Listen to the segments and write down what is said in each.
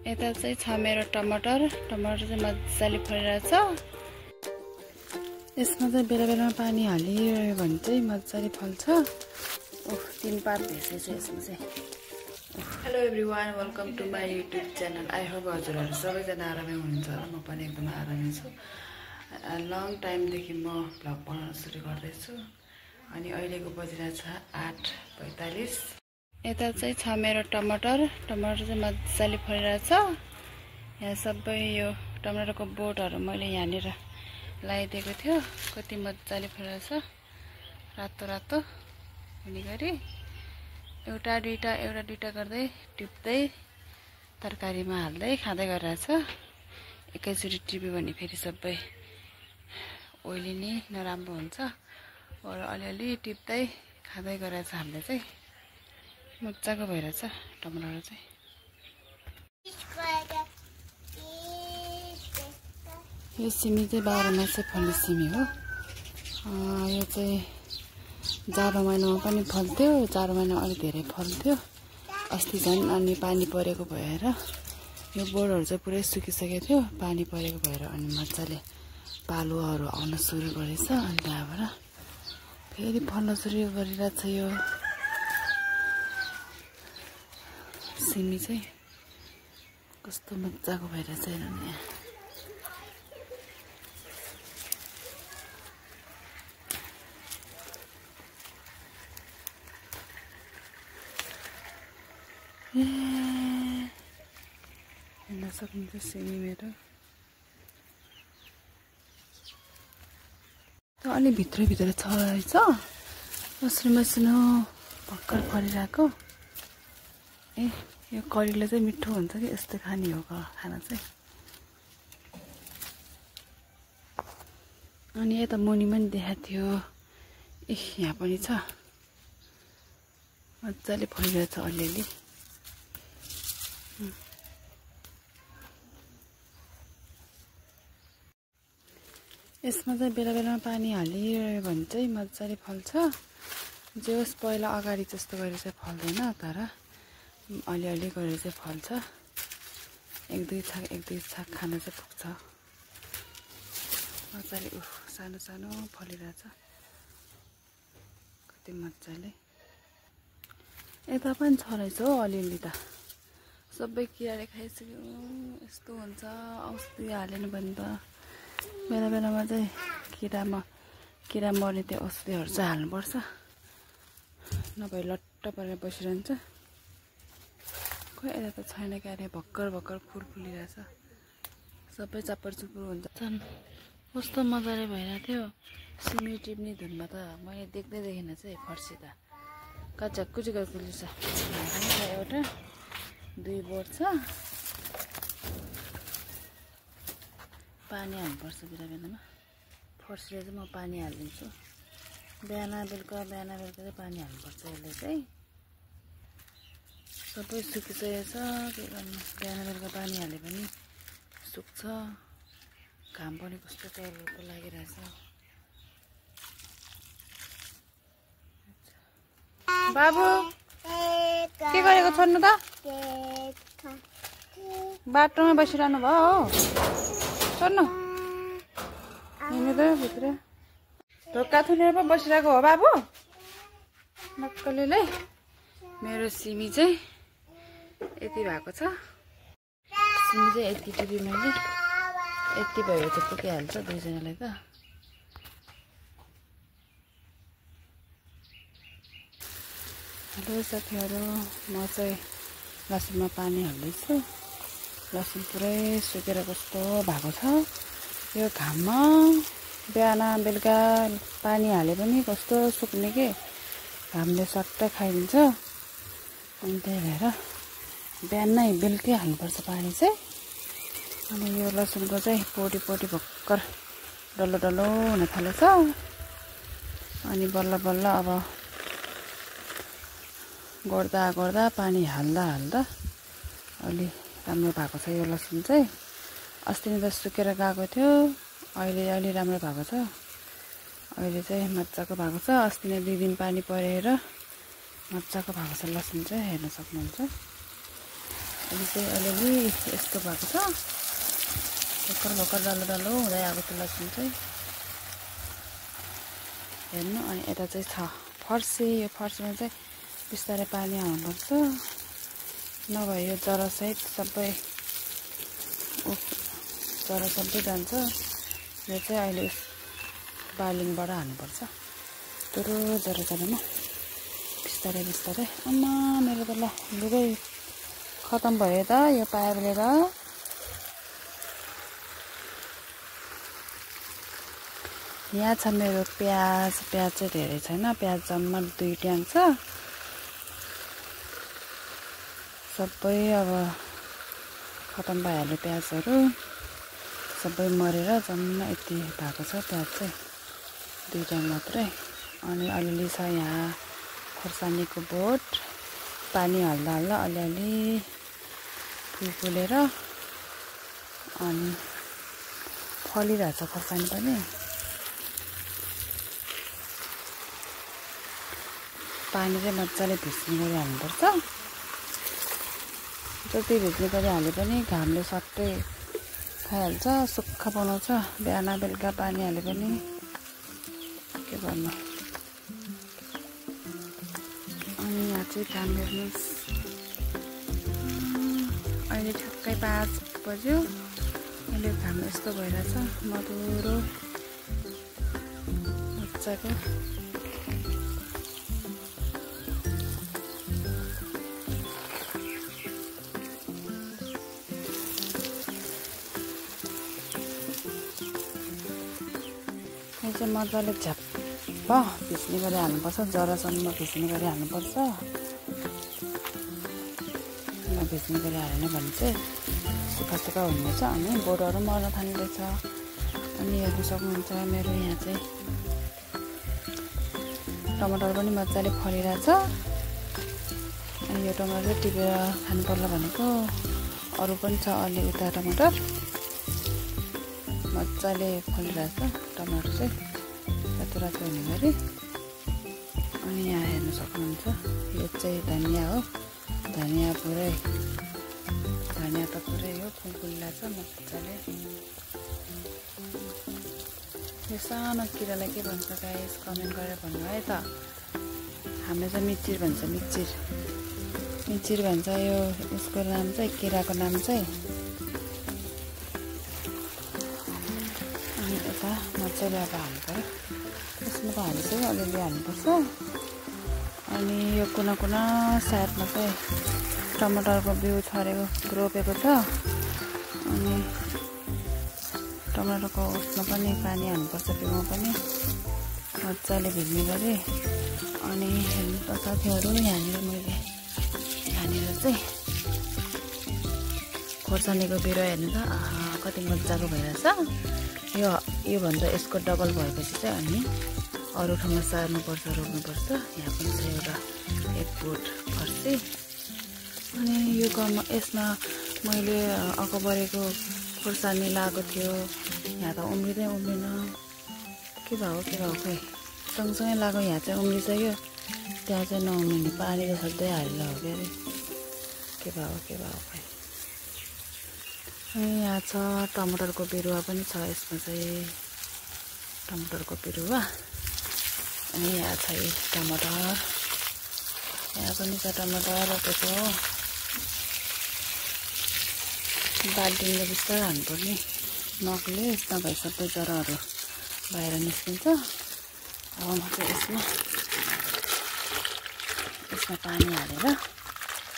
यता चाहिँ छ मेरो टमाटर चाहिँ मजाले फलिरहेछ। यसमा चाहिँ बेला बेलामा पानी हालिरह्यो भने चाहिँ मजाले फल्छ। ओह 3 पात भेट्दैछ यसमा चाहिँ। Hello everyone, welcome to my YouTube channel. I hope हजुरहरू सबैजना आरामै हुनुहुन्छ र म पनि एकदम आरामै छु। लङ टाइमदेखि म भ्लग बनाउन सुरु गर्दैछु अनि अहिलेको बजिरहेछ 8:45। यता चाहिँ छ मेरो टमाटर चाहिँ मजाले फलिरहेछ। यहाँ सबै यो टमाटरको बोटहरू मैले यहाँनिर लगाइदिएको थियो। कति मजाले फलिरहेछ, रातो रातो हुने गरी एउटा दुईटा गर्दै टिप्दै तरकारीमा हाल्दै खाँदै गरिरहेछ। एकैचोटि टिप्यो भने फेरि सबै ओइलिने नराम्रो हुन्छ। अरू अलिअलि टिप्दै खाँदै गरिरहेछ। हामीले चाहिँ मजाको भइरहेछ टमाटर चाहिँ। यो सिमी चाहिँ 12 मासै फल्ने सिमी हो। यो चाहिँ जाडो महिनामा पनि फल्थ्यो, जाडो महिनामा अलिक धेरै फल्थ्यो। अस्ति झन् अनि पानी परेको भएर यो बोटहरू चाहिँ पुरै सुकिसकेको थियो। पानी परेको भएर अनि मजाले पालुवाहरू आउन सुरु गरेछ। अनि त्यहाँबाट फेरि फल्न सुरु गरिरहेछ यो सिमी चाहिँ। कस्तो मजाको भइरहेछ हेर्नु यहाँ। हेर्न सक्नुहुन्छ सिमी मेरो। अलि भित्र छ रहेछ। मसिनो भर्खर फलिरहेको। यो करीले चाहिँ मिठो हुन्छ कि यस्तो खाने हो खाना चाहिँ। अनि यता मुनि पनि देखाएको थियो। यहाँ पनि छ, मजाले फलिरहेछ अलिअलि। यसमा चाहिँ बेला बेलामा पानी हालिरह्यो भने चाहिँ मजाले फल्छ। जे होस् पहिला अगाडि जस्तो गरेर चाहिँ फल्दैन, तर अलिअलि गरेर चाहिँ फल्छ। एक दुई छाक खान चाहिँ पुग्छ मजाले। सानो सानो फलिरहेछ कति मजाले। यता पनि छ रहेछ हो अलिअलि त। सबै किराले खाइसक्यो। यस्तो हुन्छ, औषधि हालेन भने त बेला बेलामा चाहिँ किरा मर्ने त्यो औषधिहरू चाहिँ हाल्नुपर्छ, नभए लट्ट परेर बसिरहन्छ। खोइ यता त छैन क्यारे। भर्खर फुल फुलिरहेछ। सबै चाप्पर चुप्पर हुन्छ। कस्तो मजाले भइरहेको थियो। सिमी टिप्ने धुनमा त मैले देख्दै देखिनँ चाहिँ फर्सी त कच्चाकुची फुलिन्छ। एउटा 2 बोट छ। पानी हाल्नुपर्छ बेला बेलामा। फर्सीले चाहिँ म पानी हालिदिन्छु। बिहान बेलुका चाहिँ पानी हाल्नुपर्छ। यसले चाहिँ सबै सुकिसकेको छ। के गर्नु, बिहान बेलुका पानी हाले पनि सुक्छ। घाम पनि कस्तो टल्लो लागिरहेछ। बाबु के गरेको छोड्नु त? बाटोमा बसिरहनु भयो हो। छोड्नु हिँड्नु त भित्र। ढोका थुनेर पो बसिरहेको हो बाबु नक्कलीले। मेरो सिमी चाहिँ यति भएको छ। सिमी चाहिँ यति टिपी मैले। यति भयो चाहिँ पुगिहाल्छ दुईजनालाई त। हेलो साथीहरू, म चाहिँ लसुनमा पानी हाल्दैछु। लसुन पुरै सुकेर कस्तो भएको छ। यो घाममा बिहान बेलुका पानी हाले पनि कस्तो सुक्ने के, घामले सट्ट खाइदिन्छ। अनि त्यही भएर बिहानै बेलुकै हाल्नुपर्छ पानी चाहिँ। अनि यो लसुनको चाहिँ पोटी भर्खर डल्लो हुन थालेछ। अनि बल्ल अब गर्दा पानी हाल्दा अलि राम्रो भएको छ यो लसुन चाहिँ। अस्ति नै त सुकेर गएको थियो, अहिले अलि राम्रो भएको छ। अहिले चाहिँ मजाको भएको छ। अस्ति नै 2 दिन पानी परेर मजाको भएको छ लसुन चाहिँ। हेर्न सक्नुहुन्छ। अहिले चाहिँ अलिअलि यस्तो भएको छ भर्खर भर्खर डल्लो हुँदै आएको छ लसुन चाहिँ हेर्नु। अनि यता चाहिँ छ फर्सी। यो फर्सीमा चाहिँ बिस्तारै पानी हाल्नुपर्छ नभए यो जरासहित सबै जरा सबै जान्छ। यो चाहिँ अहिले बालिङबाट हाल्नुपर्छ तर जरामा बिस्तारै बिस्तारै। अम्मा मेरो त ल लुगै खतम भयो त यो पाइपले त। यहाँ छ मेरो प्याज चाहिँ धेरै छैन, प्याज जम्मा 2 ट्याङ छ। सबै अब खतम भइहाल्यो प्याजहरू, सबै मरेर जम्मा यति भएको छ प्याज चाहिँ 2 ट्याङ मात्रै। अनि अलिअलि छ यहाँ खोर्सानीको बोट, पानी हाल्दा हाल्दा अलिअलि फुलेर अनि फलिरहेछ खोर्सानी पनि। पानी चाहिँ मजाले भिज्ने गरी हाल्नुपर्छ। जति भिज्ने गरी हाले पनि घामले सट्टै खाइहाल्छ, सुक्खा बनाउँछ। बिहान बेलुका पानी हाले पनि के गर्नु। अनि यहाँ चाहिँ काम हेर्नुहोस्, अहिले ठ्याक्कै 5 बज्यो। अहिले घाम यस्तो भइरहेछ मधुरो मजाको। यो चाहिँ मजाले झ्याप्प भिज्ने गरी हाल्नुपर्छ, जरासम्म भिज्ने गरी हाल्नुपर्छ। नभिज्ने गरी हालेन भने चाहिँ सुक्खा सुक्खा हुनेछ अनि बोटहरू मर्न थाल्दैछ। अनि हेर्नु सक्नुहुन्छ मेरो यहाँ चाहिँ टमाटर पनि मजाले फलिरहेछ। अनि यो टमाटर चाहिँ टिपेर खानु पर्ला भनेको, अरू पनि छ अलि उता टमाटर मजाले फलिरहेछ टमाटर चाहिँ रातो रातो हुने गरी। अनि यहाँ हेर्नु सक्नुहुन्छ यो चाहिँ धनिया हो, धनिया त पुरै हो फुलिरहेछ मजाले। यो सानो किरालाई के भन्छ गाइस कमेन्ट गरेर भन्नु है त। हामीले चाहिँ मिचिर भन्छ, मिचिर भन्छ यो उसको नाम चाहिँ, किराको नाम चाहिँ। अनि यता मजाले अब हाल्नु पऱ्यो, यसमा त हालिसक्यो, अलिअलि हाल्नुपर्छ। अनि यो कुना कुना साइडमा चाहिँ टमाटरको बिउ छरेको रोपेको छ। अनि टमाटरको उसमा पनि पानी हाल्नुपर्छ, बिउमा पनि मजाले भिज्ने गरी। अनि हेर्नु त साथीहरू यहाँनिर मैले चाहिँ खोर्सानीको बिरुवा हेर्नु त कति मजाको भइरहेछ। योभन्दा यसको डबल भएपछि चाहिँ अनि अरू ठाउँमा सार्नुपर्छ, रोप्नुपर्छ। यहाँ पनि छ एउटा 1 बोट फर्सी। अनि यो गाउँमा यसमा मैले अकबरेको खोर्सानी लगाएको थियो, यहाँ त उम्रिँदैन। के भयो खै, सँगसँगै लगाएको यहाँ चाहिँ उम्रिसक्यो, त्यहाँ चाहिँ नउम्रिने, पानी त सधैँ हालेर हो क्या अरे। के भयो खै। अनि यहाँ छ टमाटरको बिरुवा पनि छ, यसमा चाहिँ टमाटरको बिरुवा। अनि यहाँ छ टमाटर, यहाँ पनि छ टमाटर रोपेको। बाल्टिङले बिस्तारै हाल्नुपर्ने, नक्ले नभए सबै जराहरू बाहिर निस्किन्छ। अब म चाहिँ यसमा पानी हालेर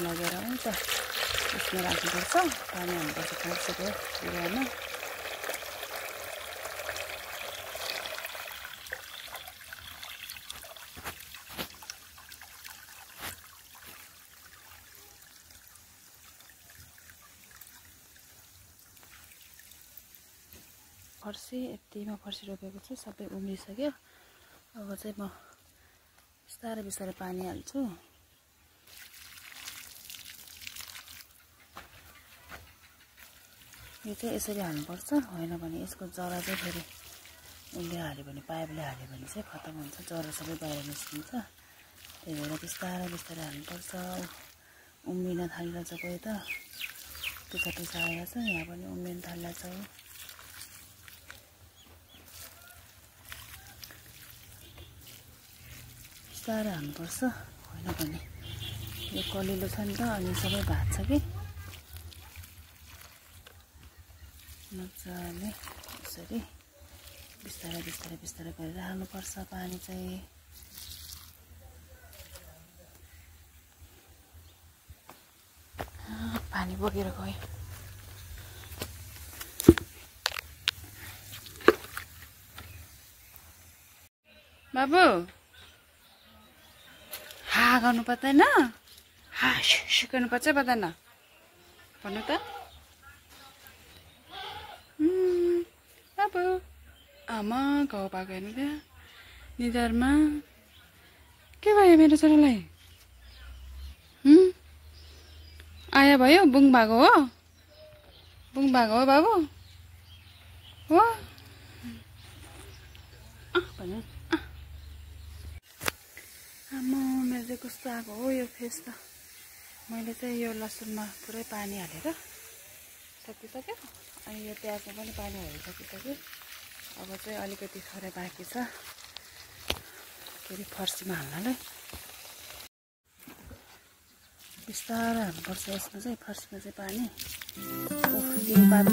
लगेर हुन्छ यसमा राख्नुपर्छ, पानी हाल्नुपर्छ फर्सीको बिरुवामा। फर्सी यतिमा फर्सी रोपेको छु, सबै उम्रिसक्यो। अब चाहिँ म बिस्तारै पानी हाल्छु। यो चाहिँ यसरी हाल्नुपर्छ, होइन भने यसको जरा चाहिँ फेरि उसले हाल्यो भने, पाइपले हाल्यो भने चाहिँ खतम हुन्छ, जरा सबै बाहिर निस्किन्छ। त्यही भएर बिस्तारै हाल्नुपर्छ। उम्रिन थालिरहेछ कोही त टुसा टुसा आएको छ यहाँ पनि उम्रिन थालिरहेछ बिस्तारै हाल्नुपर्छ होइन भने यो कलिलो छ नि त अनि सबै भाग्छ कि मजाले यसरी बिस्तारै बिस्तारै बिस्तारै गरेर हाल्नुपर्छ पानी चाहिँ पानी बगेर गयो बाबु हा गर्नु पर्दैन हा सिकाउनु पर्छ पर्दैन भन्नु त बाबु आमा घाउ पाएको हेर्नु त्यहाँ निधारमा के भयो मेरो छोरालाई आया भयो बुङ भएको हो बाबु हो भन्नु आमा मेरो चाहिँ कस्तो आएको हो यो फेस त मैले चाहिँ यो लसुनमा पुरै पानी हालेर सकिसक्यो अनि यो प्याजमा पनि पानी हालेर सकिसक्यो अब चाहिँ अलिकति थोरै बाँकी छ के अरे फर्सीमा हाल्नलाई बिस्तारै हाल्नुपर्छ यसमा चाहिँ फर्सीमा चाहिँ पानी दिन बाद